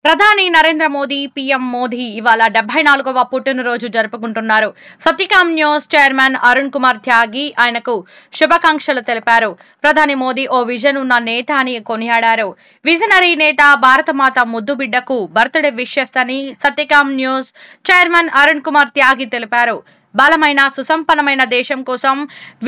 ప్రధాని నరేంద్ర మోదీ పీఎం మోదీ ఇవాళ 74వ పుట్టినరోజు జరుపుకుంటున్నారు. సత్యకామ్ న్యూస్ చైర్మన్ అరుణ్ కుమార్ త్యాగి ఆయనకు శుభాకాంక్షలు తెలిపారు. ప్రధాని మోదీ ఓ విజన్ ఉన్న నేత అని కొనియాడారు. విజనరీ నేత, భారతమాత ముద్దు బిడ్డకు బర్త్డే విషెస్ అని సత్యకామ్ న్యూస్ చైర్మన్ అరుణ్ కుమార్ త్యాగి తెలిపారు. బలమైన సుసంపన్నమైన దేశం కోసం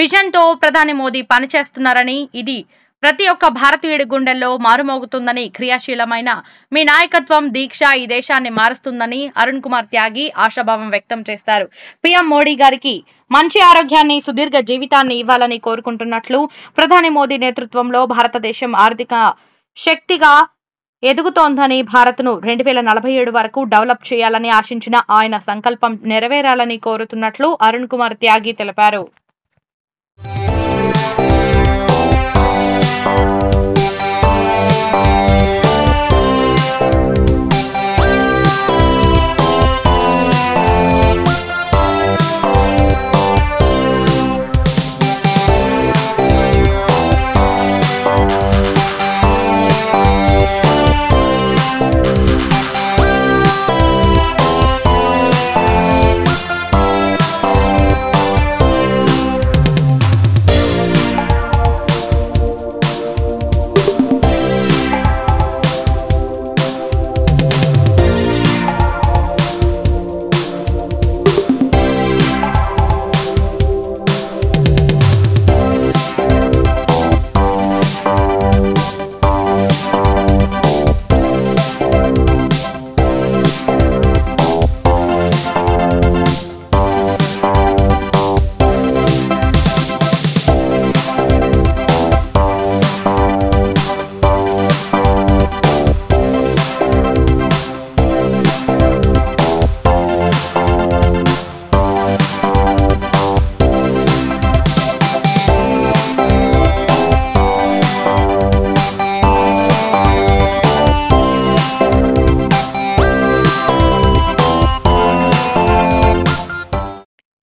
విజన్ తో ప్రధాని మోదీ పనిచేస్తున్నారని, ఇది ప్రతి ఒక్క భారతీయుడి గుండెల్లో మారుమోగుతుందని, క్రియాశీలమైన మీ నాయకత్వం, దీక్ష ఈ దేశాన్ని మారుస్తుందని అరుణ్ కుమార్ త్యాగి ఆశాభావం వ్యక్తం చేశారు. పీఎం మోడీ గారికి మంచి ఆరోగ్యాన్ని, సుదీర్ఘ జీవితాన్ని ఇవ్వాలని కోరుకుంటున్నట్లు, ప్రధాని మోదీ నేతృత్వంలో భారతదేశం ఆర్థిక శక్తిగా ఎదుగుతోందని, భారత్ను 2047 వరకు డెవలప్ చేయాలని ఆశించిన ఆయన సంకల్పం నెరవేరాలని కోరుతున్నట్లు అరుణ్ కుమార్ త్యాగి తెలిపారు.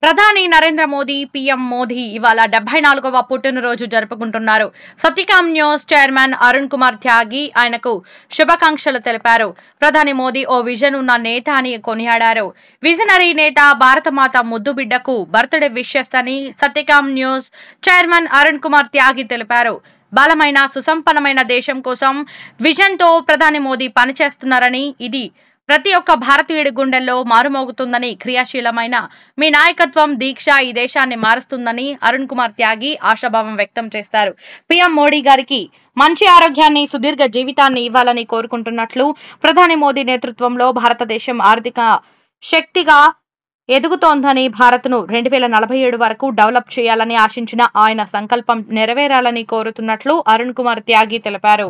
ప్రధాని నరేంద్ర మోదీ పీఎం మోదీ ఇవాళ 74వ పుట్టినరోజు జరుపుకుంటున్నారు. సత్యకామ్ న్యూస్ చైర్మన్ అరుణ్ కుమార్ త్యాగి ఆయనకు శుభాకాంక్షలు తెలిపారు. ప్రధాని మోదీ ఓ విజన్ ఉన్న నేత అని కొనియాడారు. విజనరీ నేత, భారతమాత ముద్దు బిడ్డకు బర్త్డే విషెస్ అని సత్యకామ్ న్యూస్ చైర్మన్ అరుణ్ కుమార్ త్యాగి తెలిపారు. బలమైన సుసంపన్నమైన దేశం కోసం విజన్ తో ప్రధాని మోదీ పనిచేస్తున్నారని, ఇది ప్రతి ఒక్క భారతీయుడి గుండెల్లో మారుమోగుతుందని, క్రియాశీలమైన మీ నాయకత్వం, దీక్ష ఈ దేశాన్ని మారుస్తుందని అరుణ్ కుమార్ త్యాగి ఆశాభావం వ్యక్తం చేశారు. పీఎం మోడీ గారికి మంచి ఆరోగ్యాన్ని, సుదీర్ఘ జీవితాన్ని ఇవ్వాలని కోరుకుంటున్నట్లు, ప్రధాని మోదీ నేతృత్వంలో భారతదేశం ఆర్థిక శక్తిగా ఎదుగుతోందని, భారత్ను 2047 వరకు డెవలప్ చేయాలని ఆశించిన ఆయన సంకల్పం నెరవేరాలని కోరుతున్నట్లు అరుణ్ కుమార్ త్యాగి తెలిపారు.